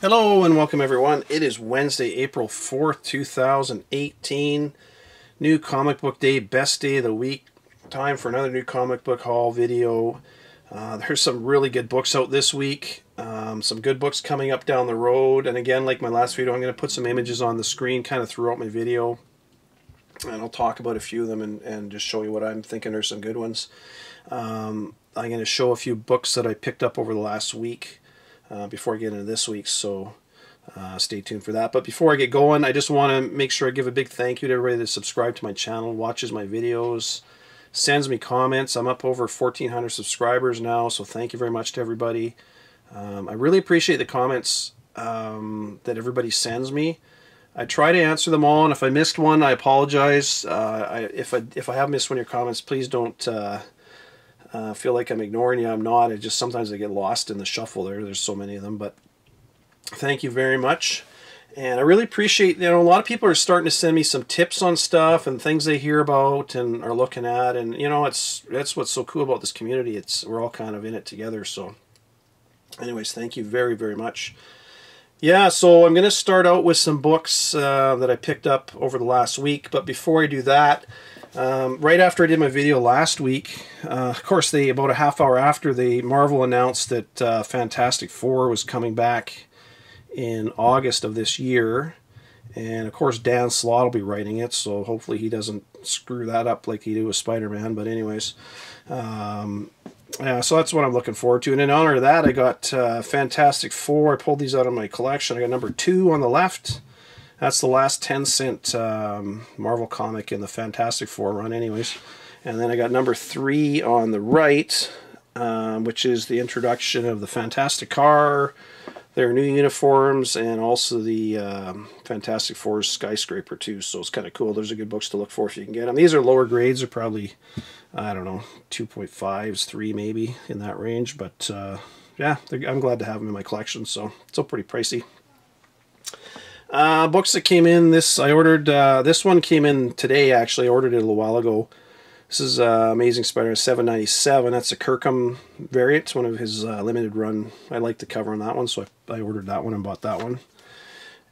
Hello and welcome everyone. It is Wednesday, April 4th, 2018. New comic book day, best day of the week. Time for another new comic book haul video. There's some really good books out this week. Some good books coming up down the road. And again, like my last video, I'm going to put some images on the screen kind of throughout my video. And I'll talk about a few of them and just show you what I'm thinking are some good ones. I'm going to show a few books that I picked up over the last week. Before I get into this week, so stay tuned for that. But before I get going, I just want to make sure I give a big thank you to everybody that subscribed to my channel, watches my videos, sends me comments. I'm up over 1,400 subscribers now, so thank you very much to everybody. I really appreciate the comments that everybody sends me. I try to answer them all, and if I missed one, I apologize. If I have missed one of your comments, please don't feel like I'm ignoring you. I'm not. Sometimes I get lost in the shuffle there. There's so many of them, but thank you very much. And I really appreciate, a lot of people are starting to send me some tips on stuff and things they hear about and are looking at, and that's what's so cool about this community. We're all kind of in it together. So anyways, thank you very, very much. Yeah, so I'm going to start out with some books that I picked up over the last week, but before I do that, right after I did my video last week, of course, about a half hour after, Marvel announced that Fantastic Four was coming back in August of this year, and of course Dan Slott will be writing it, so hopefully he doesn't screw that up like he did with Spider-Man. But anyways, yeah, so that's what I'm looking forward to. And in honor of that, I got Fantastic Four. I pulled these out of my collection. I got number 2 on the left. That's the last 10-cent Marvel comic in the Fantastic Four run anyways. And then I got number 3 on the right, which is the introduction of the Fantastic Car, their new uniforms, and also the Fantastic Four's Skyscraper too. So it's kind of cool. Those are good books to look for if you can get them. These are lower grades. They're probably, I don't know, 2.5s, 3 maybe, in that range. But yeah, I'm glad to have them in my collection. So it's all pretty pricey. Books that came in, I ordered, this one came in today actually. I ordered it a little while ago. This is Amazing Spider-Man 797. That's a Kirkham variant. It's one of his limited run. I like the cover on that one, so I ordered that one and bought that one.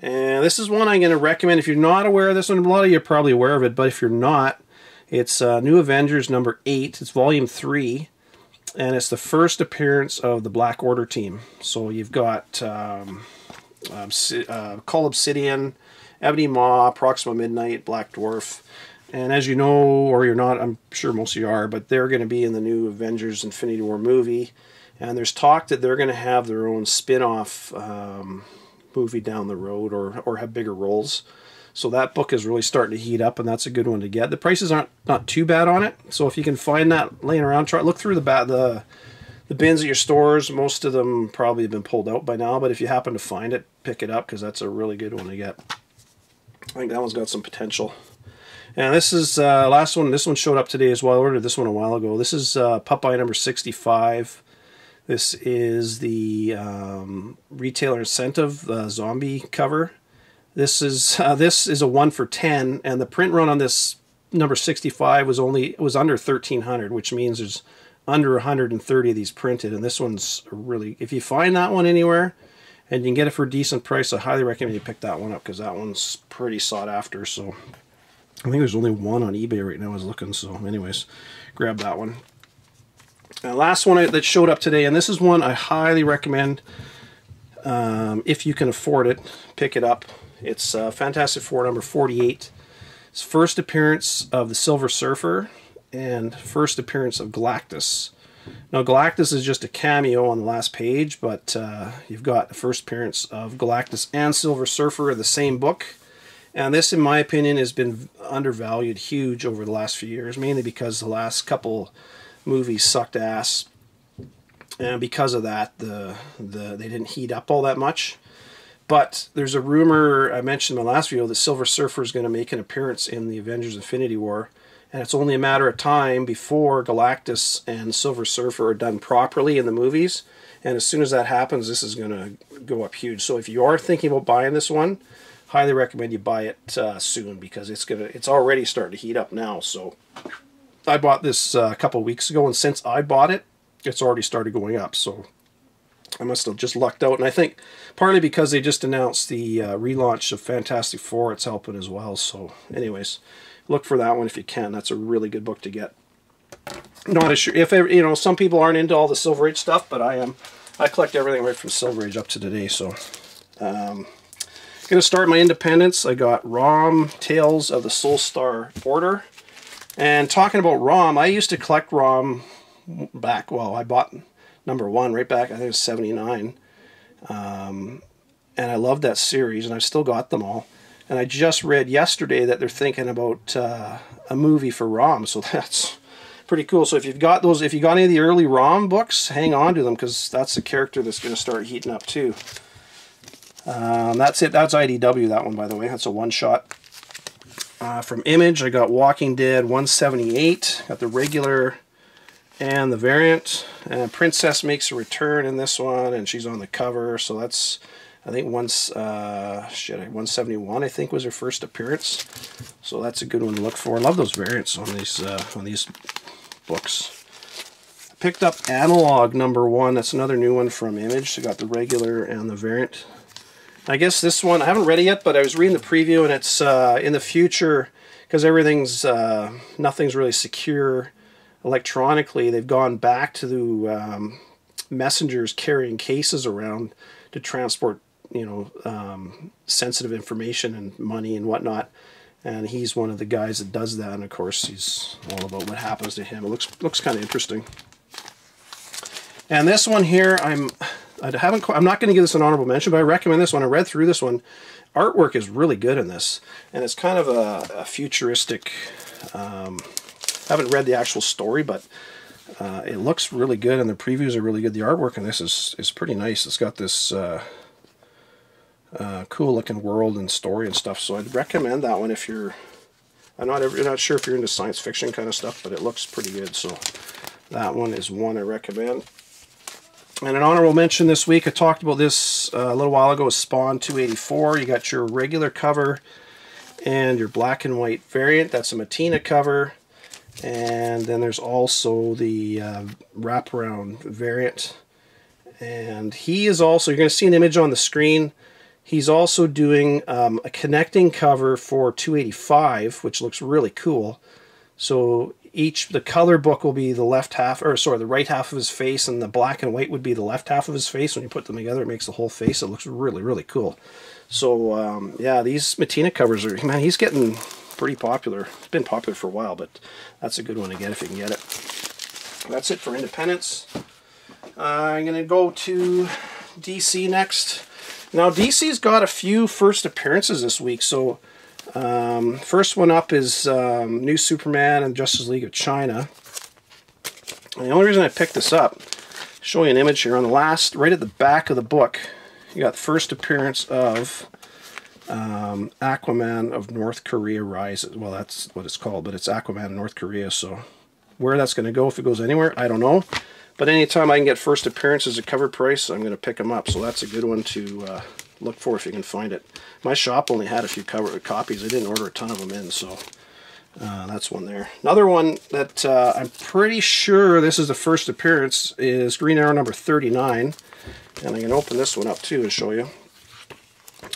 And this is one I'm going to recommend. If you're not aware of this one, a lot of you are probably aware of it, but if you're not, it's New Avengers number 8. It's volume 3, and it's the first appearance of the Black Order team. So you've got Cull Obsidian, Ebony Maw, Proxima Midnight, Black Dwarf. And as you know, or you're not, I'm sure most of you are, but they're going to be in the new Avengers Infinity War movie. And there's talk that they're going to have their own spin-off movie down the road, or have bigger roles. So that book is really starting to heat up, and that's a good one to get. The prices aren't not too bad on it. So if you can find that laying around, look through the bins at your stores. Most of them probably have been pulled out by now, but if you happen to find it, pick it up, because that's a really good one to get. I think that one's got some potential. And this is last one. This one showed up today as well. I ordered this one a while ago. This is Popeye number 65. This is the retailer incentive, the zombie cover. This is a 1 for 10, and the print run on this number 65 was under 1,300, which means there's under 130 of these printed. And this one's really, if you find that one anywhere and you can get it for a decent price, I highly recommend you pick that one up, because that one's pretty sought after. So I think there's only one on eBay right now I was looking. So anyways, grab that one. And last one that showed up today, and this is one I highly recommend if you can afford it, pick it up. It's Fantastic Four number 48. It's first appearance of the Silver Surfer and first appearance of Galactus. Now Galactus is just a cameo on the last page, but you've got the first appearance of Galactus and Silver Surfer in the same book. And this, in my opinion, has been undervalued huge over the last few years, mainly because the last couple movies sucked ass, and because of that, they didn't heat up all that much. But there's a rumor, I mentioned in my last video, that Silver Surfer is going to make an appearance in the Avengers Infinity War, and it's only a matter of time before Galactus and Silver Surfer are done properly in the movies. And as soon as that happens, this is going to go up huge. So if you are thinking about buying this one, highly recommend you buy it soon, because it's already starting to heat up now. So I bought this a couple weeks ago, and since I bought it, it's already started going up. So I must have just lucked out, and I think partly because they just announced the relaunch of Fantastic Four, it's helping as well. So anyways, look for that one if you can. That's a really good book to get. Not as sure if some people aren't into all the Silver Age stuff, but I am. I collect everything right from Silver Age up to today. So gonna start my independents. I got ROM Tales of the Soul Star Order. And talking about ROM, I used to collect ROM back, well, I bought #1 right back, I think it was 79. And I loved that series, and I've still got them all. And I just read yesterday that they're thinking about a movie for ROM, so that's pretty cool. So if you've got those, if you got any of the early ROM books, hang on to them, because that's a character that's going to start heating up too. That's it. That's IDW, that one, by the way. That's a one-shot. From Image, I got Walking Dead 178. Got the regular and the variant. Princess makes a return in this one, and she's on the cover. So that's, I think, 171, I think, was her first appearance. So that's a good one to look for. I love those variants on these books. I picked up Analog #1. That's another new one from Image. So got the regular and the variant. I guess this one, I haven't read it yet, but I was reading the preview, and it's in the future, because everything's, nothing's really secure electronically. They've gone back to the messengers carrying cases around to transport, sensitive information and money and whatnot. And he's one of the guys that does that, and of course he's all about what happens to him. It looks kind of interesting. And this one here, I'm not going to give this an honorable mention, but I recommend this one. I read through this one. Artwork is really good in this, and it's kind of a futuristic. I haven't read the actual story, but it looks really good, and the previews are really good. The artwork in this is pretty nice. It's got this cool looking world and story and stuff. So I'd recommend that one if you're. I'm not sure if you're into science fiction kind of stuff, but it looks pretty good. So that one is one I recommend. And an honorable mention this week, I talked about this a little while ago, is Spawn 284. You got your regular cover and your black and white variant. That's a Mattina cover. And then there's also the wraparound variant. And he is also, you're going to see an image on the screen. He's also doing a connecting cover for 285, which looks really cool. So the color book will be the left half, or sorry, the right half of his face, and the black and white would be the left half of his face. When you put them together, it makes the whole face. It looks really, really cool. So yeah, these Mattina covers are, man, he's getting pretty popular. It's been popular for a while, but that's a good one to get if you can get it. That's it for independents. I'm going to go to DC next. Now, DC's got a few first appearances this week, so first one up is New Superman and Justice League of China. And the only reason I picked this up, show you an image here on the last, right at the back of the book, you got the first appearance of Aquaman of North Korea Rises. Well, that's what it's called, but it's Aquaman of North Korea, so where that's going to go, if it goes anywhere, I don't know. But anytime I can get first appearances at cover price, I'm going to pick them up. So that's a good one to look for if you can find it. My shop only had a few copies. I didn't order a ton of them in, so that's one there. Another one that I'm pretty sure this is the first appearance is Green Arrow #39. And I can open this one up too and show you.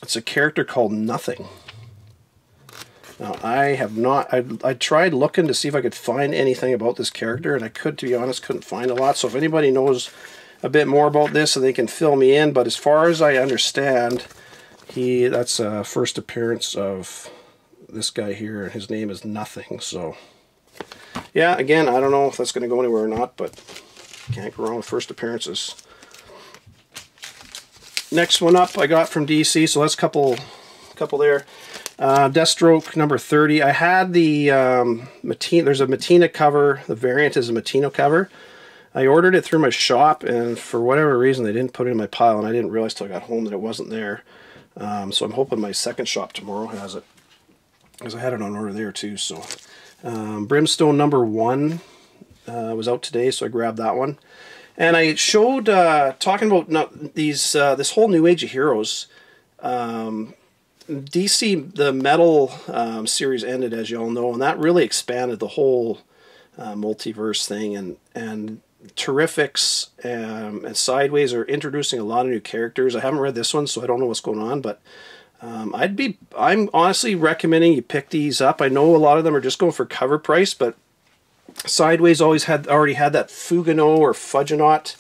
It's a character called Nothing. Now, I have not, I tried looking to see if I could find anything about this character, and I to be honest, couldn't find a lot. So if anybody knows a bit more about this, so they can fill me in. But as far as I understand, that's a first appearance of this guy here, and his name is Nothing. So, yeah, again, I don't know if that's going to go anywhere or not, but can't go wrong with first appearances. Next one up I got from DC, so that's a couple there. Deathstroke #30. I had the Mattina, there's a Mattina cover. The variant is a Mattina cover. I ordered it through my shop, and for whatever reason they didn't put it in my pile, and I didn't realize till I got home that it wasn't there. So I'm hoping my second shop tomorrow has it, because I had it on order there too. So Brimstone #1 was out today, so I grabbed that one. And I showed, talking about this whole new age of heroes. DC, the Metal series ended, as you all know, and that really expanded the whole multiverse thing. And Terrifics and Sideways are introducing a lot of new characters. I haven't read this one, so I don't know what's going on, but I'm honestly recommending you pick these up. I know a lot of them are just going for cover price, but Sideways already had that Fugano or Fudgenaut.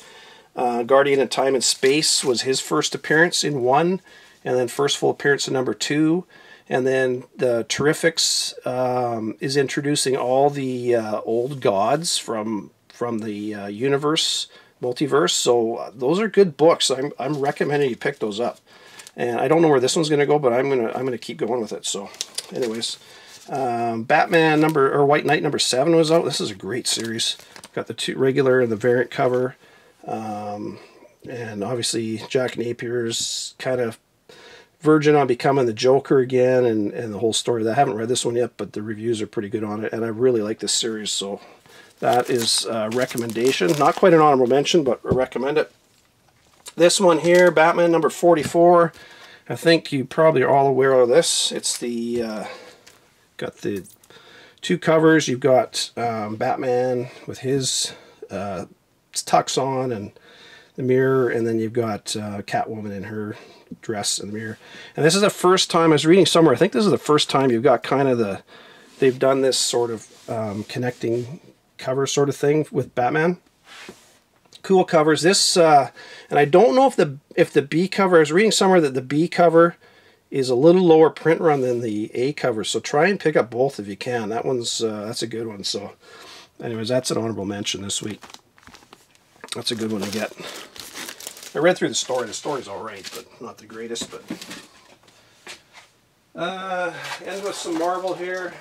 Guardian of Time and Space was his first appearance in 1, and then first full appearance in number 2. And then the Terrifics is introducing all the old gods from the universe, multiverse. So those are good books. I'm recommending you pick those up. And I don't know where this one's going to go, but I'm gonna keep going with it. So, anyways, Batman White Knight number 7 was out. This is a great series. Got the 2 regular and the variant cover, and obviously Jack Napier's kind of verging on becoming the Joker again, and the whole story. I haven't read this one yet, but the reviews are pretty good on it, and I really like this series. So that is a recommendation. Not quite an honorable mention, but I recommend it. This one here, Batman number 44. I think you probably are all aware of this. It's the got the 2 covers. You've got Batman with his tux on and the mirror, and then you've got Catwoman in her dress in the mirror. And this is the first time, I was reading somewhere, I think this is the first time you've got kind of they've done this sort of connecting cover sort of thing with Batman. Cool covers. This and I don't know if the B cover, I was reading somewhere that the B cover is a little lower print run than the A cover, so try and pick up both if you can. That one's that's a good one. So anyways, that's an honorable mention this week. That's a good one to get. I read through the story. The story's all right, but not the greatest. But end with some Marvel here.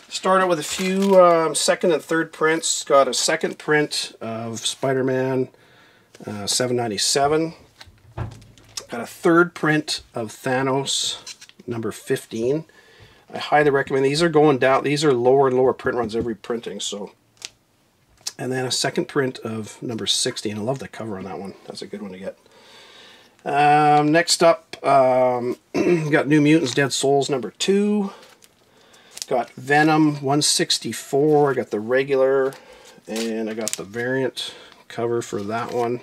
Start out with a few second and third prints. Got a second print of Spider-Man 797. Got a third print of Thanos number 15. I highly recommend. These are going down. These are lower and lower print runs every printing. So, and then a second print of number 60. And I love the cover on that one. That's a good one to get. Next up, got New Mutants Dead Souls number 2. Got Venom 164. I got the regular, and I got the variant cover for that one.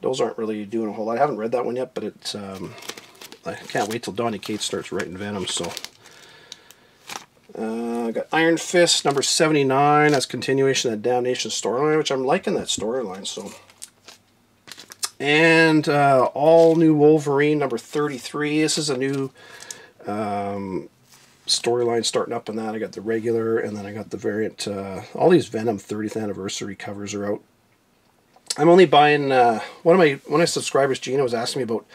Those aren't really doing a whole lot. I haven't read that one yet, but it's I can't wait till Donny Cates starts writing Venom. So I got Iron Fist number 79. That's continuation of the Damnation storyline, which I'm liking that storyline. So, and all new Wolverine number 33. This is a new storyline starting up in that. I got the regular, and then I got the variant. All these Venom 30th anniversary covers are out. I'm only buying one of my subscribers, Gina, was asking me about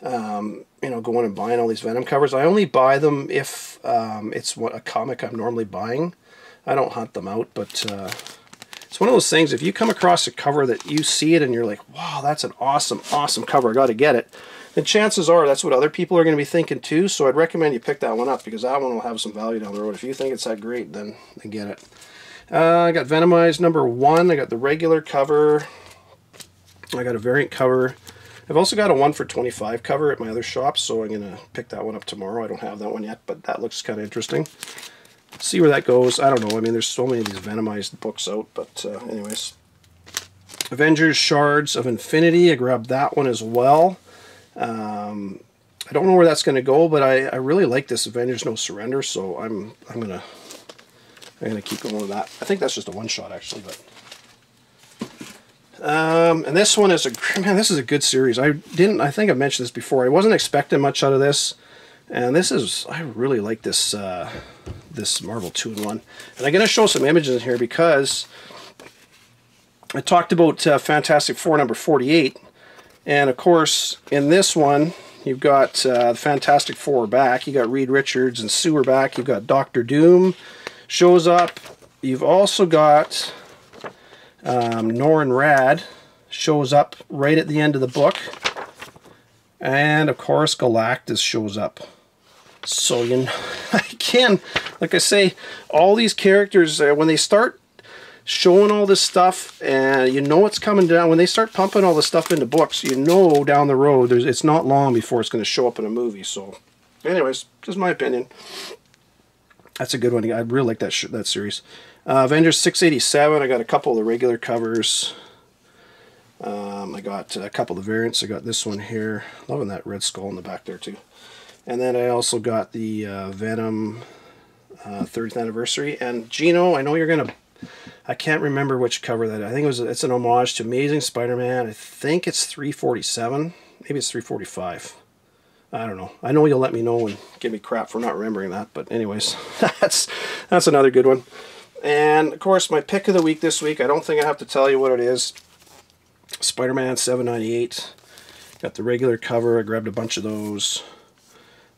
going and buying all these Venom covers. I only buy them if it's a comic I'm normally buying. I don't hunt them out, but it's one of those things. If you come across a cover that you see it and you're like, wow, that's an awesome cover, I got to get it, then chances are that's what other people are going to be thinking too. So I'd recommend you pick that one up, because that one will have some value down the road. If you think it's that great, then get it. I got Venomized number 1. I got the regular cover. I got a variant cover. I've also got a 1 for $25 cover at my other shop, so I'm going to pick that one up tomorrow. I don't have that one yet, but that looks kind of interesting. See where that goes. I don't know. I mean, there's so many of these Venomized books out, but anyways. Avengers Shards of Infinity. I grabbed that one as well. I don't know where that's going to go, but I really like this Avengers No Surrender, so I'm gonna keep going with that. I think that's just a one-shot actually, but and this one is this is a good series. I think I mentioned this before. I wasn't expecting much out of this, and I really like this this Marvel 2-in-1. And I'm going to show some images in here because I talked about Fantastic Four number 48, and of course in this one you've got the Fantastic Four back. You got Reed Richards and Sue are back. You've got Doctor Doom shows up. You've also got Norrin Radd shows up right at the end of the book, and of course Galactus shows up. So like I say, all these characters, when they start showing all this stuff, and it's coming down, when they start pumping all this stuff into books, down the road it's not long before it's going to show up in a movie. So anyways, just my opinion. That's a good one. I really like that series. Avengers 687, I got a couple of the regular covers. I got a couple of the variants. I got this one here. Loving that Red Skull in the back there too. And then I also got the Venom 30th anniversary. And Gino, I know you're gonna. I can't remember which cover that. I think it's an homage to Amazing Spider-Man. I think it's 347. Maybe it's 345. I don't know. I know you'll let me know and give me crap for not remembering that. But anyways, that's another good one. And of course, my pick of the week this week. I don't think I have to tell you what it is. Spider-Man 798. Got the regular cover. I grabbed a bunch of those.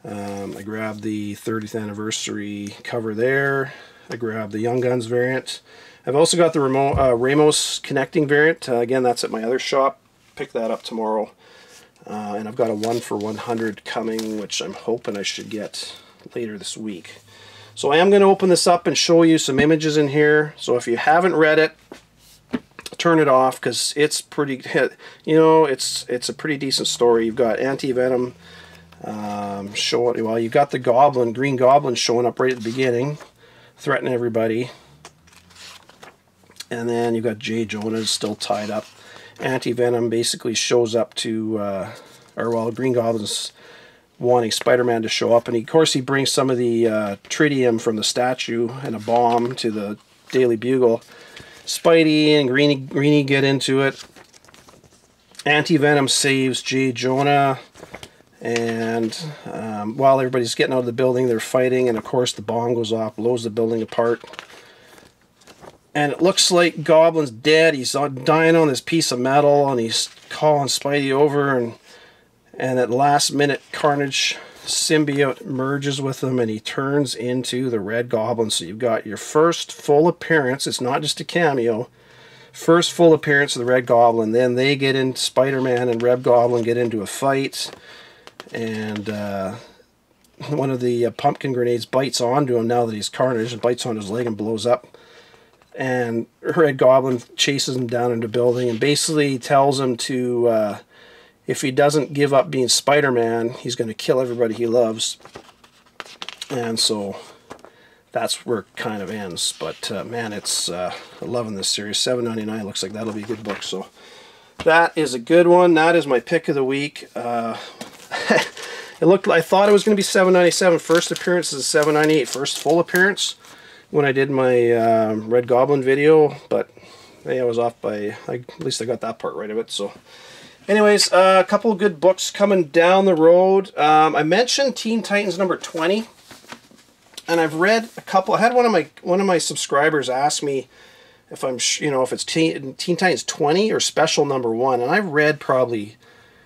I grabbed the 30th anniversary cover there. I grabbed the Young Guns variant. I've also got the Ramos connecting variant. Again, that's at my other shop. Pick that up tomorrow. And I've got a 1 for 100 coming, which I'm hoping I should get later this week. So I am going to open this up and show you some images in here. So if you haven't read it, turn it off, because it's pretty, you know, it's a pretty decent story. You've got Anti-Venom showing, well, you've got the Goblin, Green Goblin showing up right at the beginning, threatening everybody. And then you've got J. Jonah still tied up. Anti-Venom basically shows up to, Green Goblin's wanting Spider-Man to show up, and of course he brings some of the tritium from the statue and a bomb to the Daily Bugle. Spidey and Greenie get into it. Anti-Venom saves J. Jonah, and while everybody's getting out of the building, they're fighting, and of course the bomb goes off, blows the building apart. And it looks like Goblin's dead. He's dying on this piece of metal, and he's calling Spidey over, and at last minute, Carnage symbiote merges with him, and he turns into the Red Goblin. So you've got your first full appearance. It's not just a cameo. First full appearance of the Red Goblin. Then they get into, Spider-Man and Red Goblin get into a fight, and one of the pumpkin grenades bites onto him now that he's Carnage, and bites on his leg and blows up. And Red Goblin chases him down into the building and basically tells him to, if he doesn't give up being Spider-Man, he's going to kill everybody he loves. And so that's where it kind of ends. But man, it's loving this series. $7.99 looks like that'll be a good book. So that is a good one. That is my pick of the week. I thought it was going to be $7.97. First appearance is $7.98. First full appearance when I did my Red Goblin video, but hey, I was off by, at least I got that part right of it. So anyways, a couple of good books coming down the road. I mentioned Teen Titans number 20, and I've read a couple. I had one of my subscribers ask me if if it's Teen Titans 20 or Special number 1, and I've read probably,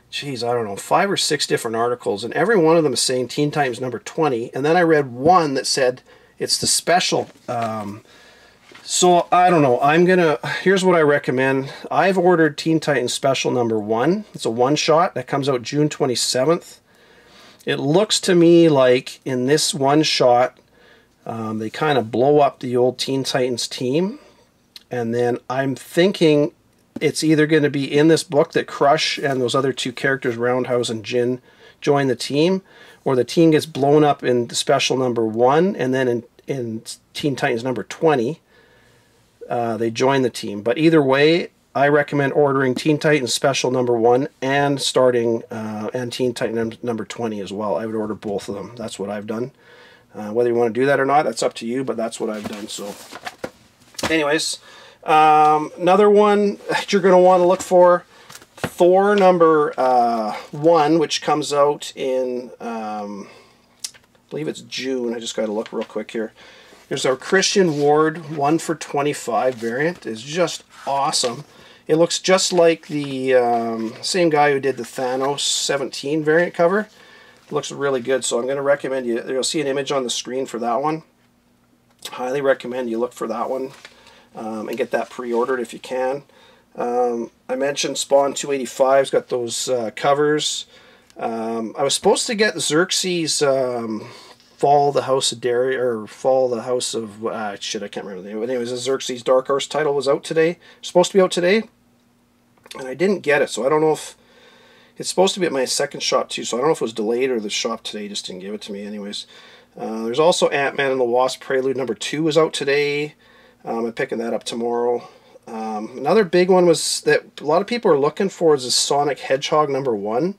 geez, I don't know, 5 or 6 different articles, and every one of them is saying Teen Titans number 20, and then I read one that said it's the Special. So I don't know. Here's what I recommend. I've ordered Teen Titans Special number 1. It's a one-shot that comes out June 27th. It looks to me like in this one shot, they kind of blow up the old Teen Titans team, and then I'm thinking it's either going to be in this book that Crush and those other 2 characters, Roundhouse and Jin, join the team, or the team gets blown up in the Special number 1, and then in Teen Titans number 20, they join the team. But either way, I recommend ordering Teen Titans Special number 1 and starting and Teen Titans number 20 as well. I would order both of them. That's what I've done. Whether you want to do that or not, that's up to you, but that's what I've done. So anyways, another one that you're going to want to look for, Thor number 1, which comes out in, I believe it's June. I just got to look real quick here. There's our Christian Ward 1 for 25 variant. It's just awesome. It looks just like the same guy who did the Thanos 17 variant cover. It looks really good, so I'm going to recommend you'll see an image on the screen for that one. Highly recommend you look for that one and get that pre-ordered if you can. I mentioned Spawn 285's got those covers. I was supposed to get Xerxes Fall the House of Darius, or Fall the House of shit, I can't remember the name. But anyways, the Xerxes Dark Horse title was out today. Supposed to be out today, and I didn't get it. So I don't know if it's supposed to be at my second shop too. So I don't know if it was delayed or the shop today just didn't give it to me. Anyways, there's also Ant-Man and the Wasp Prelude number 2 was out today. I'm picking that up tomorrow. Another big one was that a lot of people are looking for is the Sonic Hedgehog #1.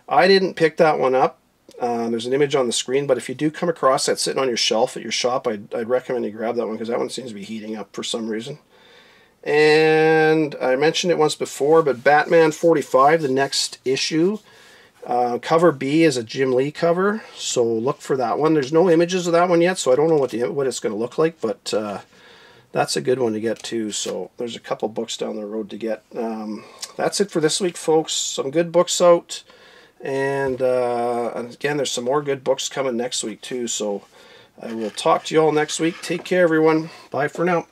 I didn't pick that one up. There's an image on the screen, but if you do come across that sitting on your shelf at your shop, I'd recommend you grab that one because that one seems to be heating up for some reason. And I mentioned it once before, but Batman 45, the next issue, cover B is a Jim Lee cover, so look for that one. There's no images of that one yet, so I don't know what it's going to look like, but that's a good one to get too. So there's a couple books down the road to get. That's it for this week, folks. Some good books out. And again, there's some more good books coming next week too. So I will talk to you all next week. Take care, everyone. Bye for now.